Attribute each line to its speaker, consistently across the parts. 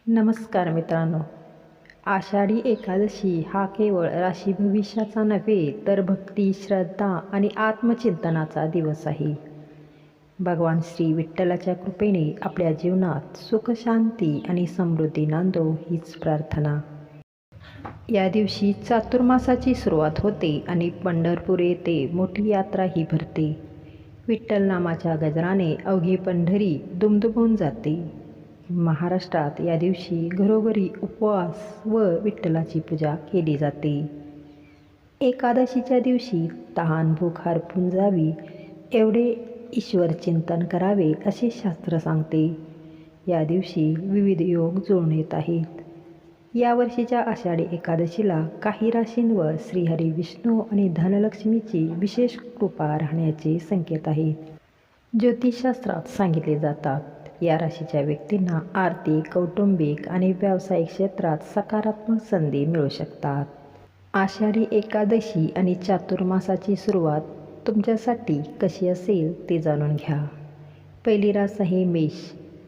Speaker 1: नमस्कार मित्रांनो. आषाढी एकादशी हा केवळ राशी भविष्याचा नव्हे तर भक्ती, श्रद्धा आणि आत्मचिंतनाचा दिवस आहे. भगवान श्री विठ्ठलाच्या कृपेने आपल्या जीवनात सुख, शांती आणि समृद्धी नांदो हीच प्रार्थना. या दिवशी चातुर्मासाची सुरुवात होते आणि पंढरपूर येथे मोठी यात्राही भरते. विठ्ठल नामाच्या गजराने अवघी पंढरी दुमदुमून जाते. महाराष्ट्रात या दिवशी घरोघरी उपवास व विठ्ठलाची पूजा केली जाते. एकादशीच्या दिवशी तहान भूक हरपून जावी एवढे ईश्वरचिंतन करावे असे शास्त्र सांगते. या दिवशी विविध योग जुळून येत आहेत. या वर्षीच्या आषाढी एकादशीला काही राशींवर श्रीहरी विष्णू आणि धनलक्ष्मीची विशेष कृपा राहण्याचे संकेत आहेत. ज्योतिषशास्त्रात सांगितले जातात, या राशीच्या व्यक्तींना आर्थिक, कौटुंबिक आणि व्यावसायिक क्षेत्रात सकारात्मक संधी मिळू शकतात. आषाढी एकादशी आणि चातुर्मासाची सुरुवात तुमच्यासाठी कशी असेल ते जाणून घ्या. पहिली रास आहे मेष.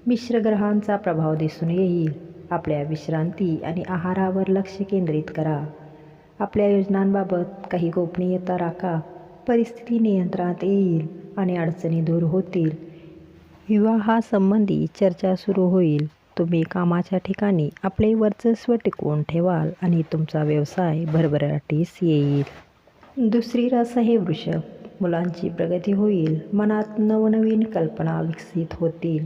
Speaker 1: मिश्र ग्रहांचा प्रभाव दिसून येईल. आपल्या विश्रांती आणि आहारावर लक्ष केंद्रित करा. आपल्या योजनांबाबत काही गोपनीयता राखा. परिस्थिती नियंत्रणात येईल आणि अडचणी दूर होतील. विवाहासंबंधी चर्चा सुरू होईल. तुम्ही कामाच्या ठिकाणी आपले वर्चस्व टिकवून ठेवाल आणि तुमचा व्यवसाय भरभराटीस येईल. दुसरी रास आहे वृषभ. मुलांची प्रगती होईल. मनात नवनवीन कल्पना विकसित होतील.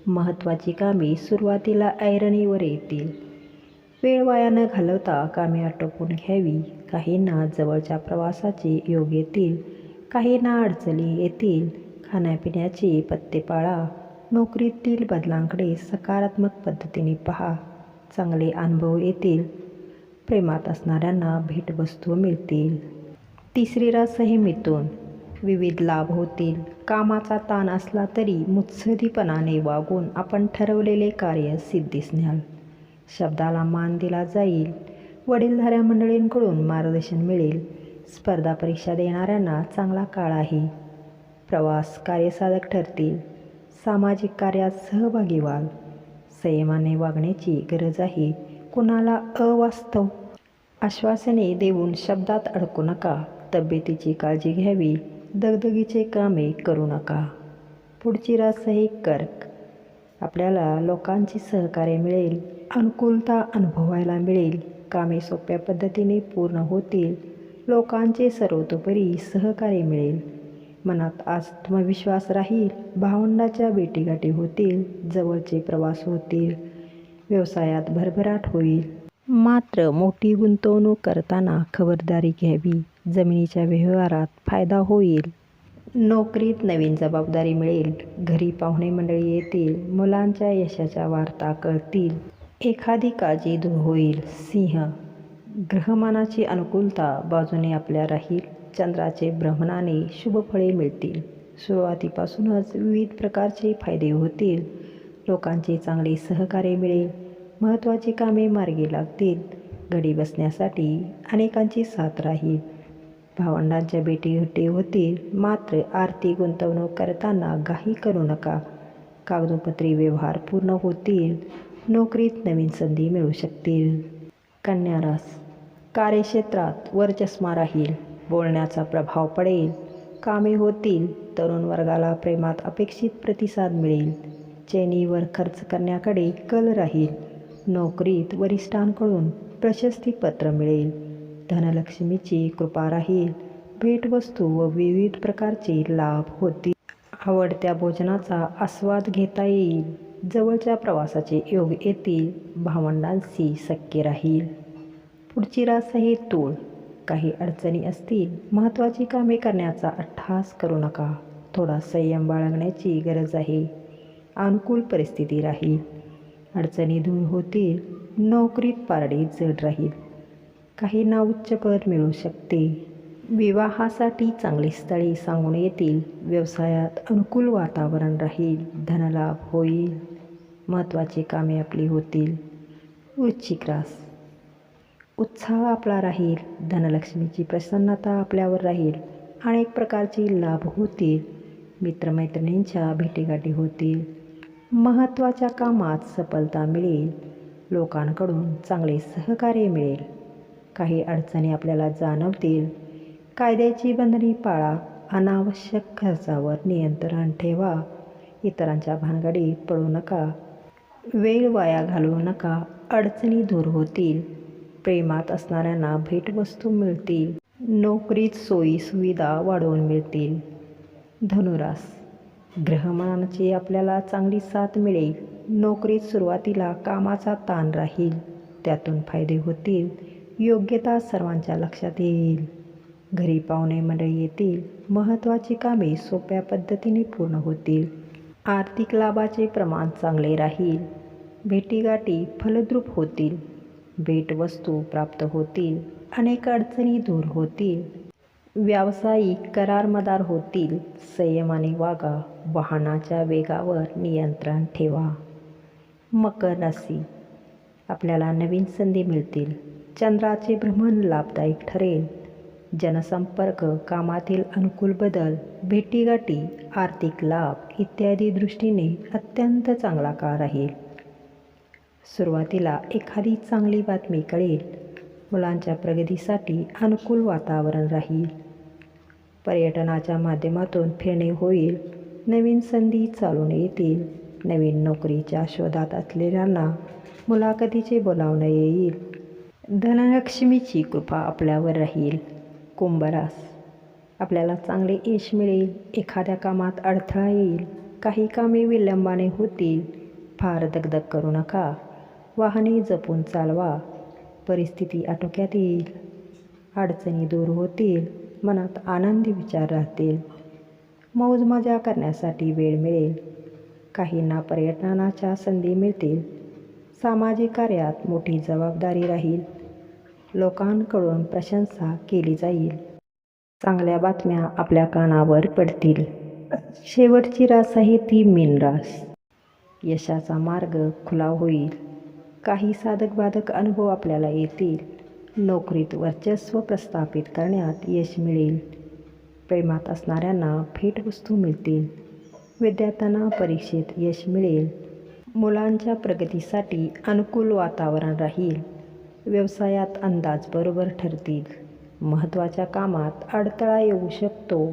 Speaker 1: महत्त्वाची कामे सुरुवातीला ऐरणीवर येतील. वेळ वाया न घालवता कामे आटोपून घ्यावी. काहींना जवळच्या प्रवासाचे योग येतील. काहींना अडचणी येतील. खाण्यापिण्याचे पथ्य पाळा. नोकरीतील बदलांकडे सकारात्मक पद्धतीने पहा. चांगले अनुभव येतील. प्रेमात असणाऱ्यांना भेटवस्तू मिळतील. तिसरी रास आहे मिथुन. विविध लाभ होतील. कामाचा ताण असला तरी मुत्सद्दीपणाने वागून आपण ठरवलेले कार्य सिद्धीस न्याल. शब्दाला मान दिला जाईल. वडीलधाऱ्या मंडळींकडून मार्गदर्शन मिळेल. स्पर्धा परीक्षा देणाऱ्यांना चांगला काळ आहे. प्रवास कार्यसाधक ठरतील. सामाजिक कार्यात सहभागी व्हाल. संयमाने वागण्याची गरज आहे. कुणाला अवास्तव आश्वासने देऊन शब्दात अडकू नका. तब्येतीची काळजी घ्यावी. दगदगीचे कामे करू नका. पुढची रास आहे कर्क. आपल्याला लोकांचे सहकार्य मिळेल. अनुकूलता अनुभवायला मिळेल. कामे सोप्या पद्धतीने पूर्ण होतील. लोकांचे सर्वतोपरी सहकार्य मिळेल. मनात आत्मविश्वास राहील. भावंडाच्या भेटीगाठी होतील. जवळचे प्रवास होतील. व्यवसायात भरभराट होईल. मात्र मोठी गुंतवणूक करताना खबरदारी घ्यावी. जमिनीच्या व्यवहारात फायदा होईल. नोकरीत नवीन जबाबदारी मिळेल. घरी पाहुणे मंडळी येतील. मुलांच्या यशाच्या वार्ता कळतील. एखादी काळजी दूर होईल. सिंह. ग्रहमानाची अनुकूलता बाजूने आपल्या राहील. चंद्राचे भ्रमणाने शुभफळे मिळतील. सुरुवातीपासूनच विविध प्रकारचे फायदे होतील. लोकांचे चांगले सहकार्य मिळेल. महत्त्वाची कामे मार्गी लागतील. घडी बसण्यासाठी अनेकांची साथ राहील. भावंडांच्या भेटीगाठी होतील. मात्र आर्थिक गुंतवणूक करताना घाई करू नका. कागदोपत्री व्यवहार पूर्ण होतील. नोकरीत नवीन संधी मिळू शकतील. कन्या रास. कार्यक्षेत्रात वर्चस्व राहील. बोलण्याचा प्रभाव पडेल. कामे होतील. तरुण वर्गाला प्रेमात अपेक्षित प्रतिसाद मिळेल. चैनीवर खर्च करण्याकडे कल राहील. नोकरीत वरिष्ठांकडून प्रशस्तीपत्र मिळेल. धनलक्ष्मीची कृपा राहील. भेटवस्तू व विविध प्रकारचे लाभ होतील. आवडत्या भोजनाचा आस्वाद घेता येईल. जवळच्या प्रवासाचे योग येतील. भावंडांशी सख्य राहील. पुढची रास आहे तूळ. काही अडचणी असतील. महत्त्वाची कामे करण्याचा अट्टहास करू नका. थोडा संयम बाळगण्याची गरज आहे. अनुकूल परिस्थिती राहील. अडचणी दूर होतील. नोकरीत पारडी जड राहील. काहींना उच्च पद मिळू शकते. विवाहासाठी चांगली स्थळे सांगून येतील. व्यवसायात अनुकूल वातावरण राहील. धनलाभ होईल. महत्त्वाची कामे आपली होतील. वृश्चिक रास. उत्साह आपला राहील. धनलक्ष्मीची प्रसन्नता आपल्यावर राहील. अनेक प्रकारचे लाभ होतील. मित्रमैत्रिणींच्या भेटीगाठी होतील. महत्त्वाच्या कामात सफलता मिळेल. लोकांकडून चांगले सहकार्य मिळेल. काही अडचणी आपल्याला जाणवतील. कायद्याची बंधने पाळा. अनावश्यक खर्चावर नियंत्रण ठेवा. इतरांच्या भानगडीत पडू नका. वेळ वाया घालवू नका. अडचणी दूर होतील. प्रेमात असणाऱ्यांना भेटवस्तू मिळतील. नोकरीत सोयी सुविधा वाढवून मिळतील. धनुरास ग्रहमानाची आपल्याला चांगली साथ मिळेल. नोकरीत सुरुवातीला कामाचा ताण राहील, त्यातून फायदे होतील. योग्यता सर्वांच्या लक्षात येईल. घरी पाहुणे मंडळी येतील. महत्त्वाची कामे सोप्या पद्धतीने पूर्ण होतील. आर्थिक लाभाचे प्रमाण चांगले राहील. भेटीगाठी फलद्रूप होतील. भेटवस्तू प्राप्त होतील. अनेक अडचणी दूर होतील. व्यावसायिक करारमदार होतील. संयमाने वागा. वाहनाच्या वेगावर नियंत्रण ठेवा. मकर राशी आपल्याला नवीन संधी मिळतील. चंद्राचे भ्रमण लाभदायक ठरेल. जनसंपर्क, कामातील अनुकूल बदल, भेटीगाठी, आर्थिक लाभ इत्यादी दृष्टीने अत्यंत चांगला काळ राहील. सुरुवातीला एखादी चांगली बातमी कळेल. मुलांच्या प्रगतीसाठी अनुकूल वातावरण राहील. पर्यटनाच्या माध्यमातून फिरणे होईल. नवीन संधी चालून येतील. नवीन नोकरीच्या शोधात असलेल्यांना मुलाखतीचे बोलावणे येईल. धनलक्ष्मीची कृपा आपल्यावर राहील. कुंभरास आपल्याला चांगले यश मिळेल. एखाद्या कामात अडथळा येईल. काही कामे विलंबाने होतील. फार दगदग करू नका. वाहने जपून चालवा. परिस्थिती आटोक्यात येईल. अडचणी दूर होतील. मनात आनंदी विचार राहतील. मौजमजा करण्यासाठी वेळ मिळेल. काहींना पर्यटनाच्या संधी मिळतील. सामाजिक कार्यात मोठी जबाबदारी राहील. लोकांकडून प्रशंसा केली जाईल. चांगल्या बातम्या आपल्या कानावर पडतील. शेवटची रास आहे ती मीन रास. यशाचा मार्ग खुला होईल. काही साधक बाधक अनुभव आपल्याला येतील. नोकरीत वर्चस्व प्रस्थापित करण्यात यश मिळेल. प्रेमात असणाऱ्यांना भेटवस्तू मिळतील. विद्यार्थ्यांना परीक्षेत यश मिळेल. मुलांच्या प्रगतीसाठी अनुकूल वातावरण राहील. व्यवसायात अंदाज बरोबर ठरतील. महत्त्वाच्या कामात अडथळा येऊ शकतो.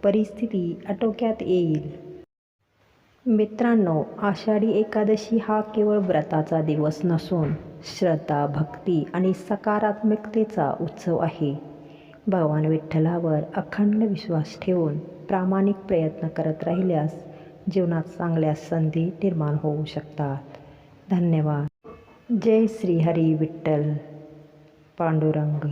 Speaker 1: परिस्थिती आटोक्यात येईल. मित्रांनो, आषाढी एकादशी हा केवळ व्रताचा दिवस नसून श्रद्धा, भक्ती आणि सकारात्मकतेचा उत्सव आहे. भगवान विठ्ठलावर अखंड विश्वास ठेवून प्रामाणिक प्रयत्न करत राहिल्यास जीवनात चांगल्या संधी निर्माण होऊ शकतात. धन्यवाद. जय श्री हरी विठ्ठल पांडुरंग.